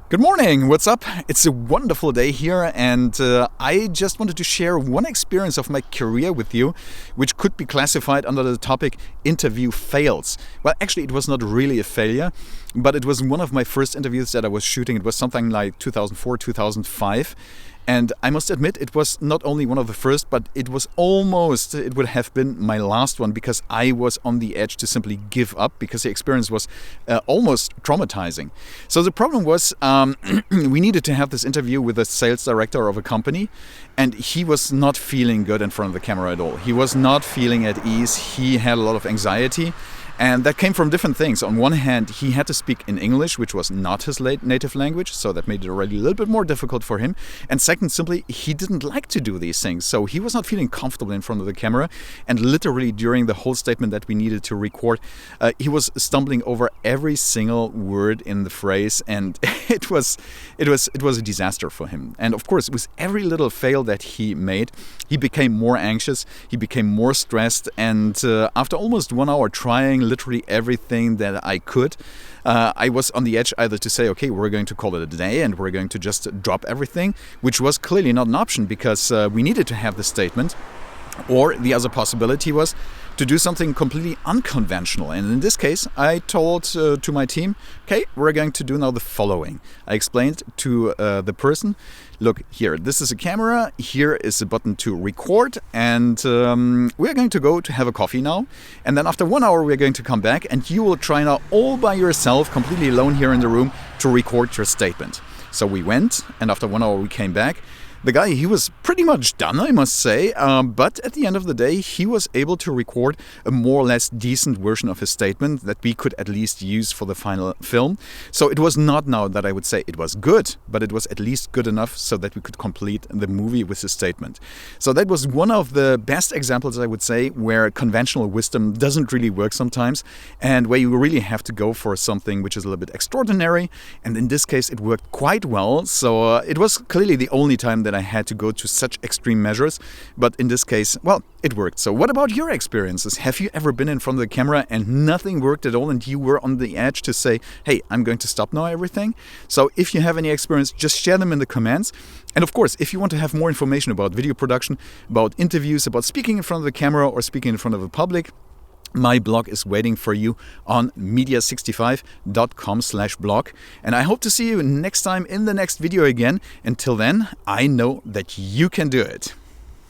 Good morning, what's up? It's a wonderful day here, and I just wanted to share one experience of my career with you, which could be classified under the topic interview fails. Well, actually, it was not really a failure, but it was one of my first interviews that I was shooting. It was something like 2004, 2005. And I must admit, it was not only one of the first, but it would have been my last one, because I was on the edge to simply give up, because the experience was almost traumatizing. So the problem was we needed to have this interview with the sales director of a company, and he was not feeling good in front of the camera at all. He was not feeling at ease. He had a lot of anxiety. And that came from different things. On one hand, he had to speak in English, which was not his native language, so that made it already a little bit more difficult for him. And second, simply, he didn't like to do these things. So he was not feeling comfortable in front of the camera. And literally, during the whole statement that we needed to record, he was stumbling over every single word in the phrase. And it was a disaster for him. And of course, with every little fail that he made, he became more anxious, he became more stressed. And after almost 1 hour trying literally everything that I could, I was on the edge either to say, okay, we're going to call it a day and we're going to just drop everything, which was clearly not an option, because we needed to have the statement. Or the other possibility was to do something completely unconventional. And in this case, I told to my team, okay, we're going to do now the following. I explained to the person, look, here, this is a camera, here is a button to record, and we're going to go to have a coffee now. And then after 1 hour, we're going to come back, and you will try now all by yourself, completely alone here in the room, to record your statement. So we went, and after 1 hour, we came back. The guy, he was pretty much done, I must say, but at the end of the day, he was able to record a more or less decent version of his statement that we could at least use for the final film. So it was not now that I would say it was good, but it was at least good enough so that we could complete the movie with his statement. So that was one of the best examples, I would say, where conventional wisdom doesn't really work sometimes, and where you really have to go for something which is a little bit extraordinary. And in this case, it worked quite well. So it was clearly the only time that I had to go to such extreme measures, but in this case, well, it worked. So what about your experiences? Have you ever been in front of the camera and nothing worked at all, and you were on the edge to say, hey, I'm going to stop now everything? So if you have any experience, just share them in the comments. And of course, if you want to have more information about video production, about interviews, about speaking in front of the camera or speaking in front of the public, my blog is waiting for you on media65.com/blog. And I hope to see you next time in the next video again. Until then, I know that you can do it.